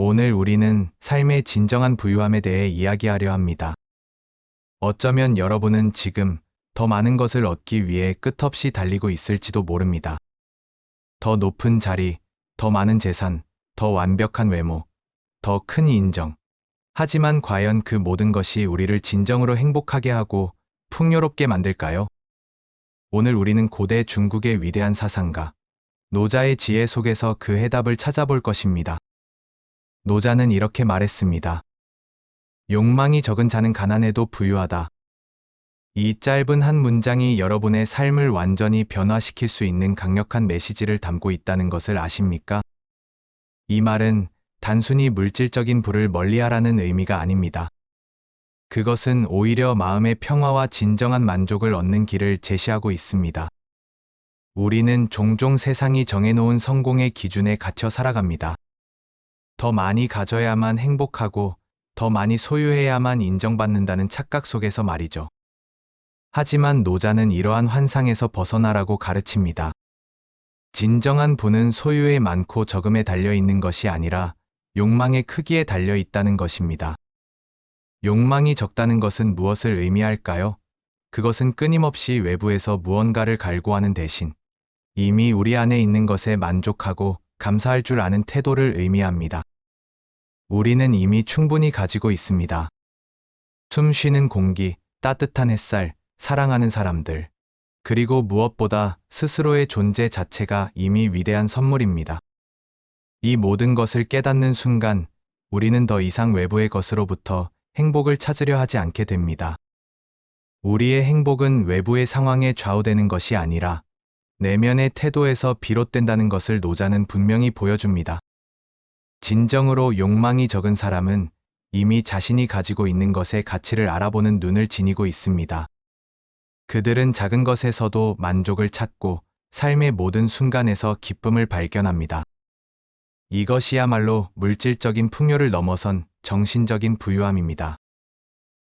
오늘 우리는 삶의 진정한 부유함에 대해 이야기하려 합니다. 어쩌면 여러분은 지금 더 많은 것을 얻기 위해 끝없이 달리고 있을지도 모릅니다. 더 높은 자리, 더 많은 재산, 더 완벽한 외모, 더 큰 인정. 하지만 과연 그 모든 것이 우리를 진정으로 행복하게 하고 풍요롭게 만들까요? 오늘 우리는 고대 중국의 위대한 사상가, 노자의 지혜 속에서 그 해답을 찾아볼 것입니다. 노자는 이렇게 말했습니다. 욕망이 적은 자는 가난해도 부유하다. 이 짧은 한 문장이 여러분의 삶을 완전히 변화시킬 수 있는 강력한 메시지를 담고 있다는 것을 아십니까? 이 말은 단순히 물질적인 부를 멀리하라는 의미가 아닙니다. 그것은 오히려 마음의 평화와 진정한 만족을 얻는 길을 제시하고 있습니다. 우리는 종종 세상이 정해놓은 성공의 기준에 갇혀 살아갑니다. 더 많이 가져야만 행복하고 더 많이 소유해야만 인정받는다는 착각 속에서 말이죠. 하지만 노자는 이러한 환상에서 벗어나라고 가르칩니다. 진정한 부는 소유의 많고 적음에 달려 있는 것이 아니라 욕망의 크기에 달려 있다는 것입니다. 욕망이 적다는 것은 무엇을 의미할까요? 그것은 끊임없이 외부에서 무언가를 갈구하는 대신 이미 우리 안에 있는 것에 만족하고 감사할 줄 아는 태도를 의미합니다. 우리는 이미 충분히 가지고 있습니다. 숨 쉬는 공기, 따뜻한 햇살, 사랑하는 사람들, 그리고 무엇보다 스스로의 존재 자체가 이미 위대한 선물입니다. 이 모든 것을 깨닫는 순간 우리는 더 이상 외부의 것으로부터 행복을 찾으려 하지 않게 됩니다. 우리의 행복은 외부의 상황에 좌우되는 것이 아니라 내면의 태도에서 비롯된다는 것을 노자는 분명히 보여줍니다. 진정으로 욕망이 적은 사람은 이미 자신이 가지고 있는 것의 가치를 알아보는 눈을 지니고 있습니다. 그들은 작은 것에서도 만족을 찾고 삶의 모든 순간에서 기쁨을 발견합니다. 이것이야말로 물질적인 풍요를 넘어선 정신적인 부유함입니다.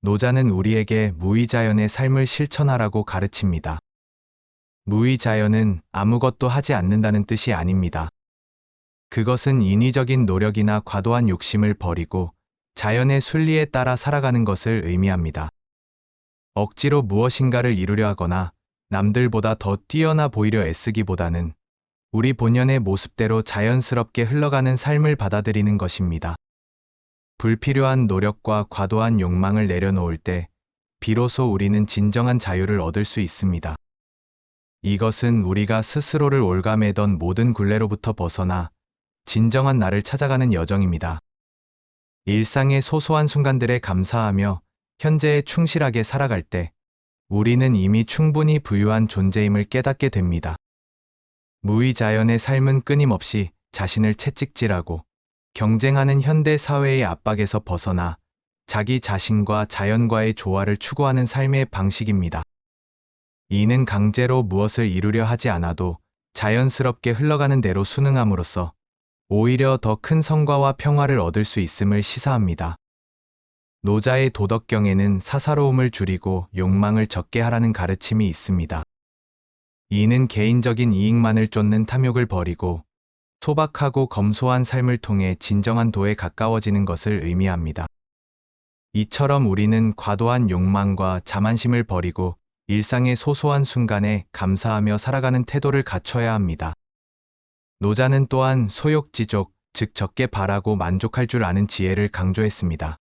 노자는 우리에게 무의자연의 삶을 실천하라고 가르칩니다. 무의자연은 아무것도 하지 않는다는 뜻이 아닙니다. 그것은 인위적인 노력이나 과도한 욕심을 버리고 자연의 순리에 따라 살아가는 것을 의미합니다. 억지로 무엇인가를 이루려 하거나 남들보다 더 뛰어나 보이려 애쓰기보다는 우리 본연의 모습대로 자연스럽게 흘러가는 삶을 받아들이는 것입니다. 불필요한 노력과 과도한 욕망을 내려놓을 때 비로소 우리는 진정한 자유를 얻을 수 있습니다. 이것은 우리가 스스로를 올가매던 모든 굴레로부터 벗어나 진정한 나를 찾아가는 여정입니다. 일상의 소소한 순간들에 감사하며 현재에 충실하게 살아갈 때 우리는 이미 충분히 부유한 존재임을 깨닫게 됩니다. 무의자연의 삶은 끊임없이 자신을 채찍질하고 경쟁하는 현대 사회의 압박에서 벗어나 자기 자신과 자연과의 조화를 추구하는 삶의 방식입니다. 이는 강제로 무엇을 이루려 하지 않아도 자연스럽게 흘러가는 대로 순응함으로써 오히려 더 큰 성과와 평화를 얻을 수 있음을 시사합니다. 노자의 도덕경에는 사사로움을 줄이고 욕망을 적게 하라는 가르침이 있습니다. 이는 개인적인 이익만을 쫓는 탐욕을 버리고 소박하고 검소한 삶을 통해 진정한 도에 가까워지는 것을 의미합니다. 이처럼 우리는 과도한 욕망과 자만심을 버리고 일상의 소소한 순간에 감사하며 살아가는 태도를 갖춰야 합니다. 노자는 또한 소욕지족, 즉 적게 바라고 만족할 줄 아는 지혜를 강조했습니다.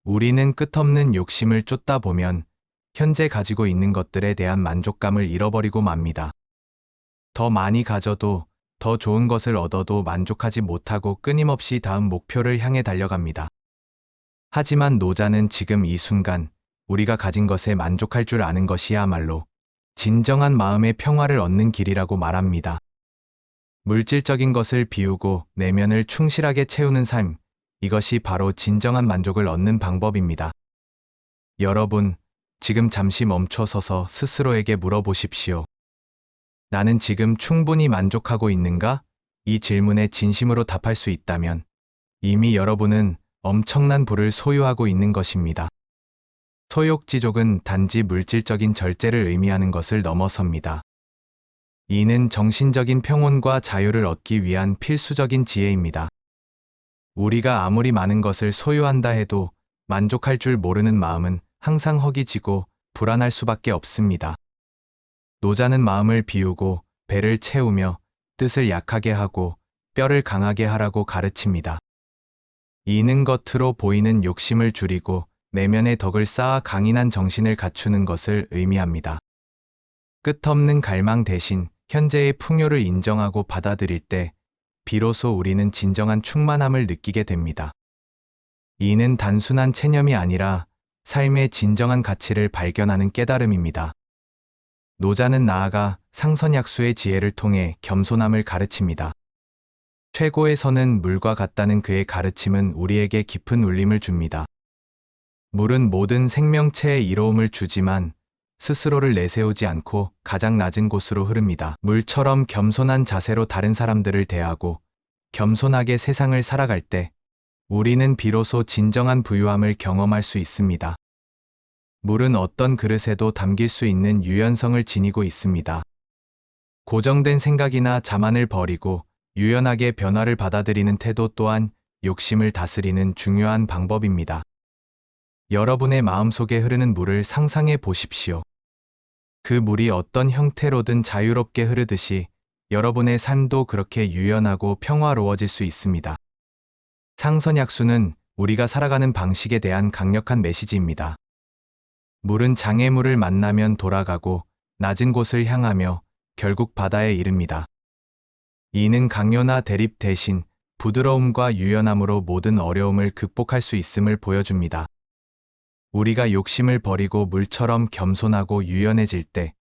우리는 끝없는 욕심을 쫓다 보면 현재 가지고 있는 것들에 대한 만족감을 잃어버리고 맙니다. 더 많이 가져도 더 좋은 것을 얻어도 만족하지 못하고 끊임없이 다음 목표를 향해 달려갑니다. 하지만 노자는 지금 이 순간 우리가 가진 것에 만족할 줄 아는 것이야말로 진정한 마음의 평화를 얻는 길이라고 말합니다. 물질적인 것을 비우고 내면을 충실하게 채우는 삶, 이것이 바로 진정한 만족을 얻는 방법입니다. 여러분, 지금 잠시 멈춰서서 스스로에게 물어보십시오. 나는 지금 충분히 만족하고 있는가? 이 질문에 진심으로 답할 수 있다면 이미 여러분은 엄청난 부를 소유하고 있는 것입니다. 소욕지족은 단지 물질적인 절제를 의미하는 것을 넘어섭니다. 이는 정신적인 평온과 자유를 얻기 위한 필수적인 지혜입니다. 우리가 아무리 많은 것을 소유한다 해도 만족할 줄 모르는 마음은 항상 허기지고 불안할 수밖에 없습니다. 노자는 마음을 비우고 배를 채우며 뜻을 약하게 하고 뼈를 강하게 하라고 가르칩니다. 이는 겉으로 보이는 욕심을 줄이고 내면의 덕을 쌓아 강인한 정신을 갖추는 것을 의미합니다. 끝없는 갈망 대신 현재의 풍요를 인정하고 받아들일 때 비로소 우리는 진정한 충만함을 느끼게 됩니다. 이는 단순한 체념이 아니라 삶의 진정한 가치를 발견하는 깨달음입니다. 노자는 나아가 상선약수의 지혜를 통해 겸손함을 가르칩니다. 최고의 선은 물과 같다는 그의 가르침은 우리에게 깊은 울림을 줍니다. 물은 모든 생명체에 이로움을 주지만 스스로를 내세우지 않고 가장 낮은 곳으로 흐릅니다. 물처럼 겸손한 자세로 다른 사람들을 대하고 겸손하게 세상을 살아갈 때 우리는 비로소 진정한 부유함을 경험할 수 있습니다. 물은 어떤 그릇에도 담길 수 있는 유연성을 지니고 있습니다. 고정된 생각이나 자만을 버리고 유연하게 변화를 받아들이는 태도 또한 욕심을 다스리는 중요한 방법입니다. 여러분의 마음속에 흐르는 물을 상상해 보십시오. 그 물이 어떤 형태로든 자유롭게 흐르듯이 여러분의 삶도 그렇게 유연하고 평화로워질 수 있습니다. 상선약수는 우리가 살아가는 방식에 대한 강력한 메시지입니다. 물은 장애물을 만나면 돌아가고 낮은 곳을 향하며 결국 바다에 이릅니다. 이는 강요나 대립 대신 부드러움과 유연함으로 모든 어려움을 극복할 수 있음을 보여줍니다. 우리가 욕심을 버리고 물처럼 겸손하고 유연해질 때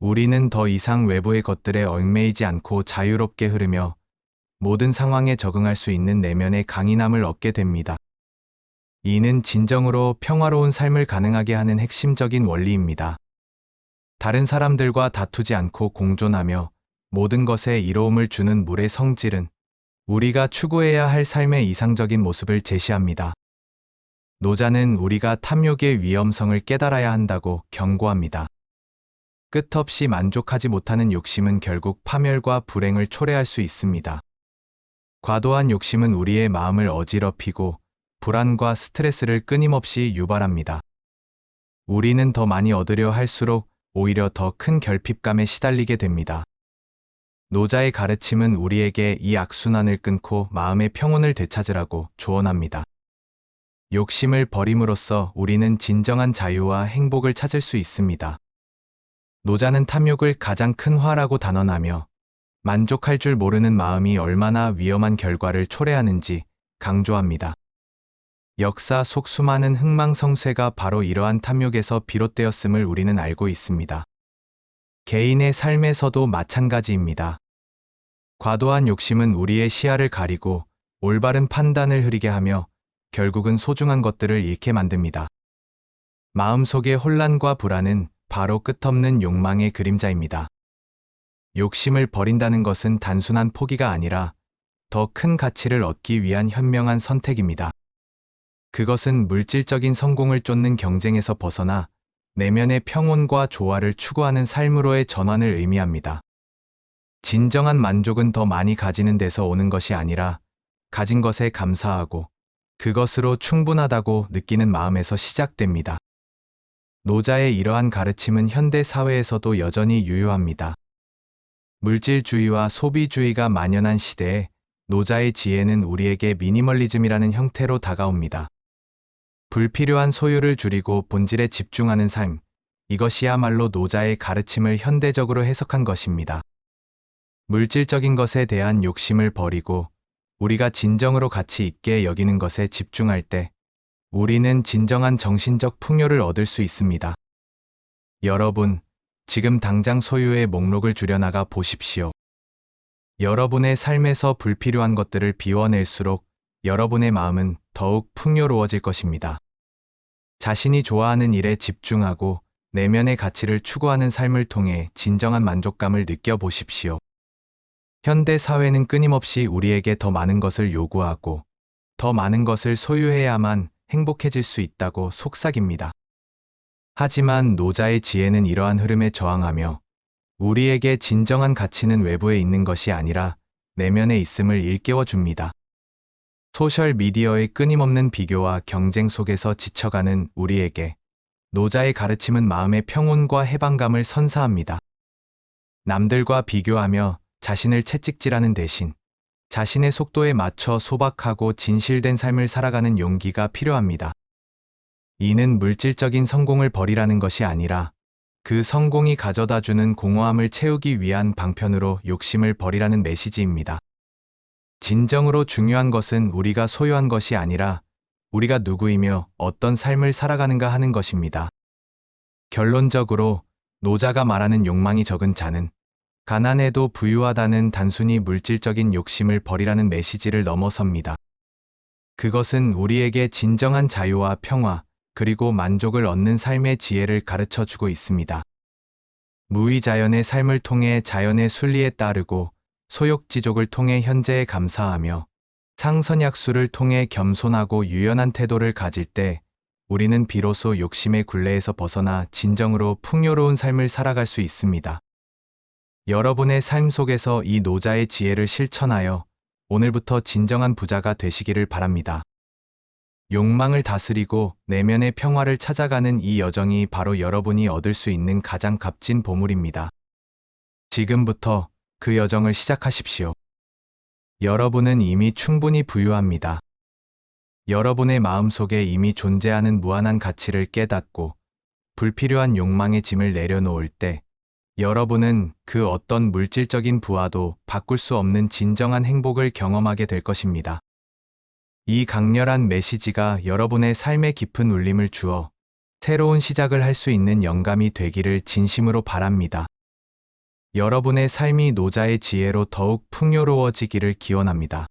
우리는 더 이상 외부의 것들에 얽매이지 않고 자유롭게 흐르며 모든 상황에 적응할 수 있는 내면의 강인함을 얻게 됩니다. 이는 진정으로 평화로운 삶을 가능하게 하는 핵심적인 원리입니다. 다른 사람들과 다투지 않고 공존하며 모든 것에 이로움을 주는 물의 성질은 우리가 추구해야 할 삶의 이상적인 모습을 제시합니다. 노자는 우리가 탐욕의 위험성을 깨달아야 한다고 경고합니다. 끝없이 만족하지 못하는 욕심은 결국 파멸과 불행을 초래할 수 있습니다. 과도한 욕심은 우리의 마음을 어지럽히고 불안과 스트레스를 끊임없이 유발합니다. 우리는 더 많이 얻으려 할수록 오히려 더 큰 결핍감에 시달리게 됩니다. 노자의 가르침은 우리에게 이 악순환을 끊고 마음의 평온을 되찾으라고 조언합니다. 욕심을 버림으로써 우리는 진정한 자유와 행복을 찾을 수 있습니다. 노자는 탐욕을 가장 큰 화라고 단언하며 만족할 줄 모르는 마음이 얼마나 위험한 결과를 초래하는지 강조합니다. 역사 속 수많은 흥망성쇠가 바로 이러한 탐욕에서 비롯되었음을 우리는 알고 있습니다. 개인의 삶에서도 마찬가지입니다. 과도한 욕심은 우리의 시야를 가리고 올바른 판단을 흐리게 하며 결국은 소중한 것들을 잃게 만듭니다. 마음속의 혼란과 불안은 바로 끝없는 욕망의 그림자입니다. 욕심을 버린다는 것은 단순한 포기가 아니라 더 큰 가치를 얻기 위한 현명한 선택입니다. 그것은 물질적인 성공을 쫓는 경쟁에서 벗어나 내면의 평온과 조화를 추구하는 삶으로의 전환을 의미합니다. 진정한 만족은 더 많이 가지는 데서 오는 것이 아니라 가진 것에 감사하고 그것으로 충분하다고 느끼는 마음에서 시작됩니다. 노자의 이러한 가르침은 현대 사회에서도 여전히 유효합니다. 물질주의와 소비주의가 만연한 시대에 노자의 지혜는 우리에게 미니멀리즘이라는 형태로 다가옵니다. 불필요한 소유를 줄이고 본질에 집중하는 삶, 이것이야말로 노자의 가르침을 현대적으로 해석한 것입니다. 물질적인 것에 대한 욕심을 버리고 우리가 진정으로 가치 있게 여기는 것에 집중할 때 우리는 진정한 정신적 풍요를 얻을 수 있습니다. 여러분, 지금 당장 소유의 목록을 줄여나가 보십시오. 여러분의 삶에서 불필요한 것들을 비워낼수록 여러분의 마음은 더욱 풍요로워질 것입니다. 자신이 좋아하는 일에 집중하고 내면의 가치를 추구하는 삶을 통해 진정한 만족감을 느껴보십시오. 현대 사회는 끊임없이 우리에게 더 많은 것을 요구하고 더 많은 것을 소유해야만 행복해질 수 있다고 속삭입니다. 하지만 노자의 지혜는 이러한 흐름에 저항하며 우리에게 진정한 가치는 외부에 있는 것이 아니라 내면에 있음을 일깨워 줍니다. 소셜미디어의 끊임없는 비교와 경쟁 속에서 지쳐가는 우리에게 노자의 가르침은 마음의 평온과 해방감을 선사합니다. 남들과 비교하며 자신을 채찍질하는 대신 자신의 속도에 맞춰 소박하고 진실된 삶을 살아가는 용기가 필요합니다. 이는 물질적인 성공을 버리라는 것이 아니라 그 성공이 가져다주는 공허함을 채우기 위한 방편으로 욕심을 버리라는 메시지입니다. 진정으로 중요한 것은 우리가 소유한 것이 아니라 우리가 누구이며 어떤 삶을 살아가는가 하는 것입니다. 결론적으로 노자가 말하는 욕망이 적은 자는 가난해도 부유하다는 단순히 물질적인 욕심을 버리라는 메시지를 넘어섭니다. 그것은 우리에게 진정한 자유와 평화, 그리고 만족을 얻는 삶의 지혜를 가르쳐 주고 있습니다. 무위자연의 삶을 통해 자연의 순리에 따르고 소욕지족을 통해 현재에 감사하며 상선약수를 통해 겸손하고 유연한 태도를 가질 때 우리는 비로소 욕심의 굴레에서 벗어나 진정으로 풍요로운 삶을 살아갈 수 있습니다. 여러분의 삶 속에서 이 노자의 지혜를 실천하여 오늘부터 진정한 부자가 되시기를 바랍니다. 욕망을 다스리고 내면의 평화를 찾아가는 이 여정이 바로 여러분이 얻을 수 있는 가장 값진 보물입니다. 지금부터 그 여정을 시작하십시오. 여러분은 이미 충분히 부유합니다. 여러분의 마음속에 이미 존재하는 무한한 가치를 깨닫고 불필요한 욕망의 짐을 내려놓을 때 여러분은 그 어떤 물질적인 부와도 바꿀 수 없는 진정한 행복을 경험하게 될 것입니다. 이 강렬한 메시지가 여러분의 삶에 깊은 울림을 주어 새로운 시작을 할 수 있는 영감이 되기를 진심으로 바랍니다. 여러분의 삶이 노자의 지혜로 더욱 풍요로워지기를 기원합니다.